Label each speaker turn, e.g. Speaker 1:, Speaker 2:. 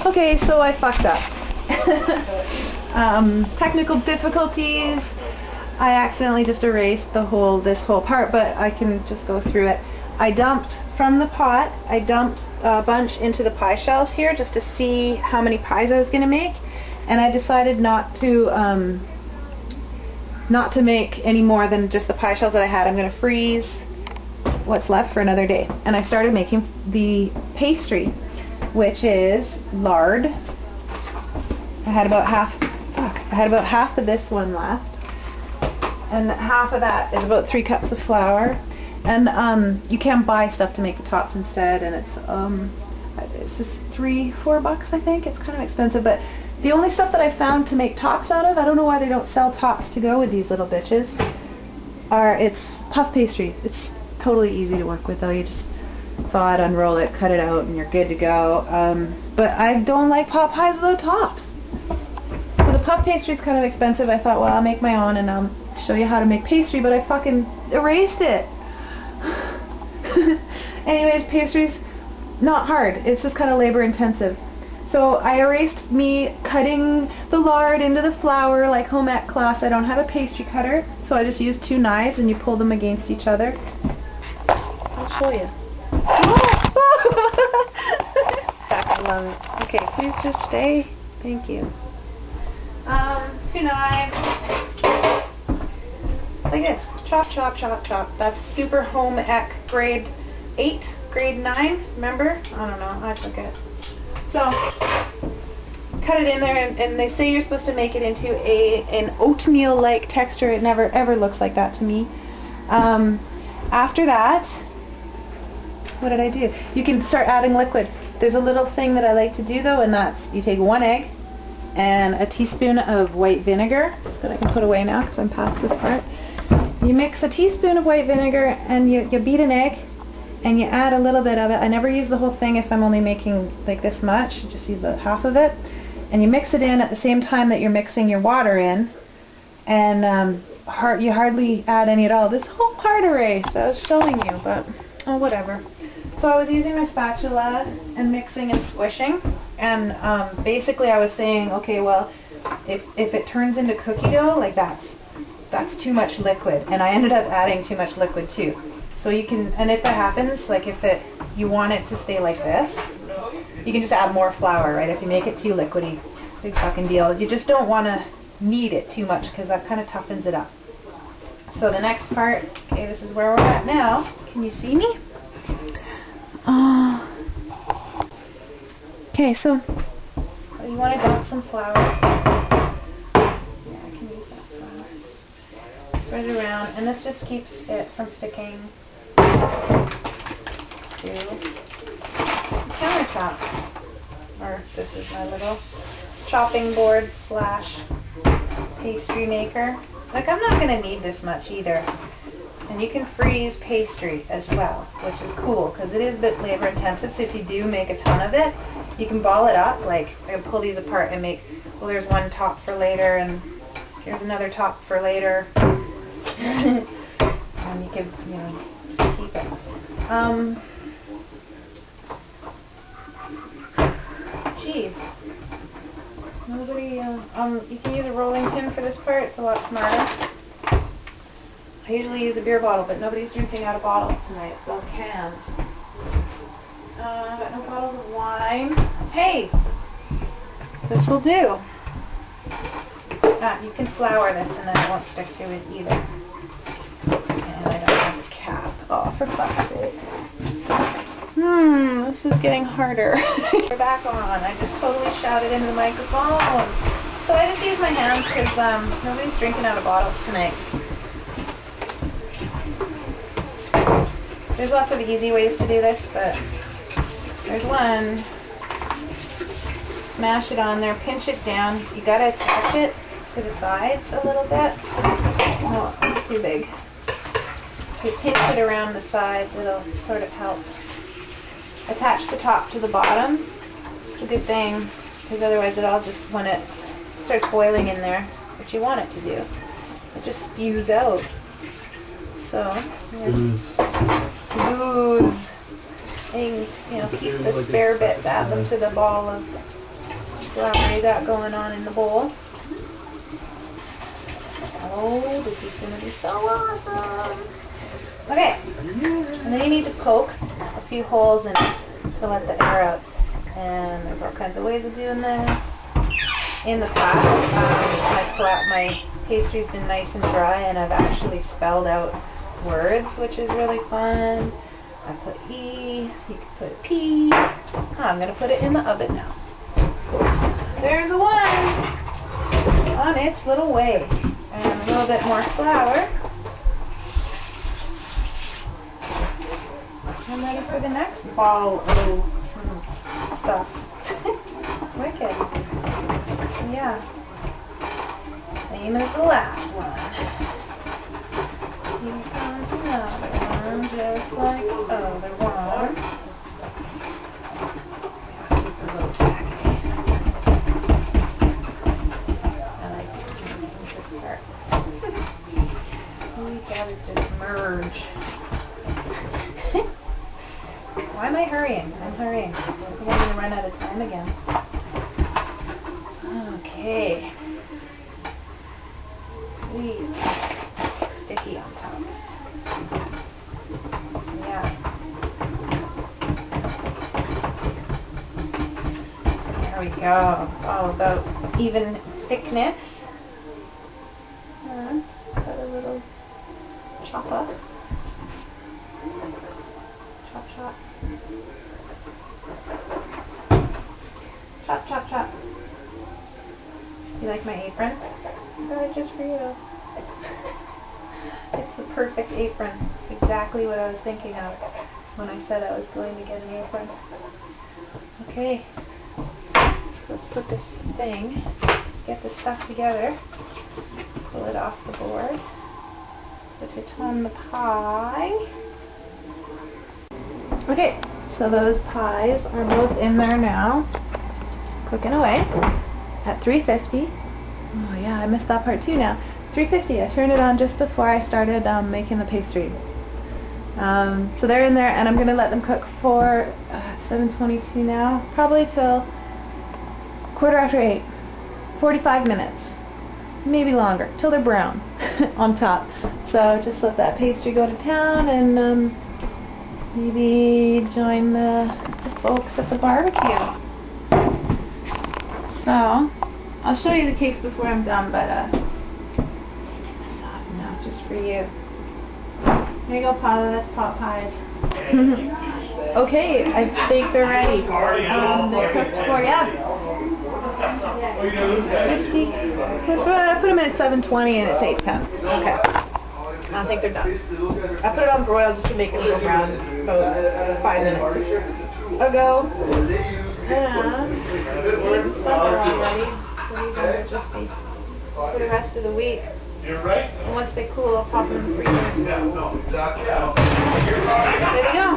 Speaker 1: Okay, so I fucked up. Technical difficulties. I accidentally just erased this whole part, but I can just go through it. I dumped from the pot, I dumped a bunch into the pie shells here just to see how many pies I was going to make, and I decided not to make any more than just the pie shells that I had. I'm going to freeze what's left for another day. And I started making the pastry, which is lard. I had about half of this one left, and half of that is about 3 cups of flour. And you can buy stuff to make the tops instead, and it's just $3-4 I think. It's kind of expensive, but the only stuff that I found to make tops out of, I don't know why they don't sell tops to go with these little bitches, it's puff pastry. It's totally easy to work with though. You just thaw it, unroll it, cut it out, and you're good to go. But I don't like pot pies without tops. So the puff pastry is kind of expensive. I thought, well, I'll make my own and I'll show you how to make pastry, but I fucking erased it. Anyways, pastry's not hard. It's just kind of labor intensive. So I erased me cutting the lard into the flour like home ec class. I don't have a pastry cutter, so I just used 2 knives and you pull them against each other. I'll show you. I love it. Okay, please just stay. Thank you. 2 knives. Like this. Chop, chop, chop, chop. That's super home ec grade 8, grade 9. Remember? I don't know. I forget. So, cut it in there, and they say you're supposed to make it into an oatmeal-like texture. It never ever looks like that to me. After that, what did I do? You can start adding liquid. There's a little thing that I like to do though, and that's you take 1 egg and a teaspoon of white vinegar that I can put away now because I'm past this part. You mix a teaspoon of white vinegar and you beat an egg and you add a little bit of it. I never use the whole thing if I'm only making like this much. You just use the half of it. And you mix it in at the same time that you're mixing your water in. And you hardly add any at all. This whole part erased. I was showing you, but oh, whatever. So I was using my spatula and mixing and squishing. And basically I was saying, okay, well, if it turns into cookie dough, like that's too much liquid. And I ended up adding too much liquid too. So you can, and if that happens, like if you want it to stay like this, you can just add more flour, right? If you make it too liquidy, big fucking deal. You just don't want to knead it too much because that kind of toughens it up. So the next part, okay, this is where we're at now. Can you see me? Okay, so you want to dump some flour. Yeah, I can use that flour. Spread it around, and this just keeps it from sticking to the countertop. Or this is my little chopping board / pastry maker. Like, I'm not going to need this much either. And you can freeze pastry as well, which is cool because it is a bit labor intensive. So if you do make a ton of it, you can ball it up. Like, I can pull these apart and make, well, there's one top for later and here's another top for later. And you can, just keep it. Jeez. Nobody, you can use a rolling pin for this part. It's a lot smarter. I usually use a beer bottle, but nobody's drinking out of bottles tonight. It's all cans. Got no bottles of wine. Hey! This will do. You can flour this and then it won't stick to it either. And I don't have a cap. Oh, for fuck's sake. This is getting harder. We're back on. I just totally shouted into the microphone. So I just use my hands because nobody's drinking out of bottles tonight. There's lots of easy ways to do this, but there's one. Smash it on there, pinch it down. You gotta attach it to the sides a little bit. No, it's too big. If you pinch it around the sides, it'll sort of help. Attach the top to the bottom. It's a good thing, because otherwise it'll just, when it starts boiling in there, which you want it to do, it just spews out. So, booze. And, keep the spare bits, add them to the ball of flour you got going on in the bowl. Oh, this is going to be so awesome. Okay, and then you need to poke a few holes in it to let the air out. And there's all kinds of ways of doing this. In the past, my pastry's been nice and dry, and I've actually spelled out words, which is really fun. I put E, you can put P. I'm going to put it in the oven now. There's a 1 on its little way. And a little bit more flour. I'm ready for the next ball of stuff. Wicked. Yeah. Same as the last one. Here comes another one, just like the other one. Yeah, super low tacky. I like this part. We gotta just merge. Why am I hurrying? I'm hurrying. I think I'm going to run out of time again. Okay. Sticky on top. Yeah. There we go. All about even thickness. And got a little chopper. Chop, chop. Chop, chop, chop. You like my apron? I got it just for you. It's the perfect apron. It's exactly what I was thinking of when I said I was going to get an apron. Okay. Let's put this thing, get this stuff together. Pull it off the board. Put it on the pie. Okay, so those pies are both in there now, cooking away at 350. Oh yeah, I missed that part too now. 350, I turned it on just before I started making the pastry. So they're in there, and I'm going to let them cook for 7:22 now, probably till 8:15. 45 minutes, maybe longer, till they're brown on top. So just let that pastry go to town, and maybe join the folks at the barbecue. So, I'll show you the cakes before I'm done, but taking this off now just for you. There you go, Paula, that's pot pies. Okay, I think they're ready. They're cooked for, 50. I put them in at 7:20 and it's 8:10. Okay. I think they're done. I put it on broil just to make it go brown about 5 minutes ago. And it's summer already, so these are just be for the rest of the week.
Speaker 2: You're right.
Speaker 1: And once they cool, I'll pop them in the freezer.
Speaker 2: Yeah, no, exactly.
Speaker 1: There they go.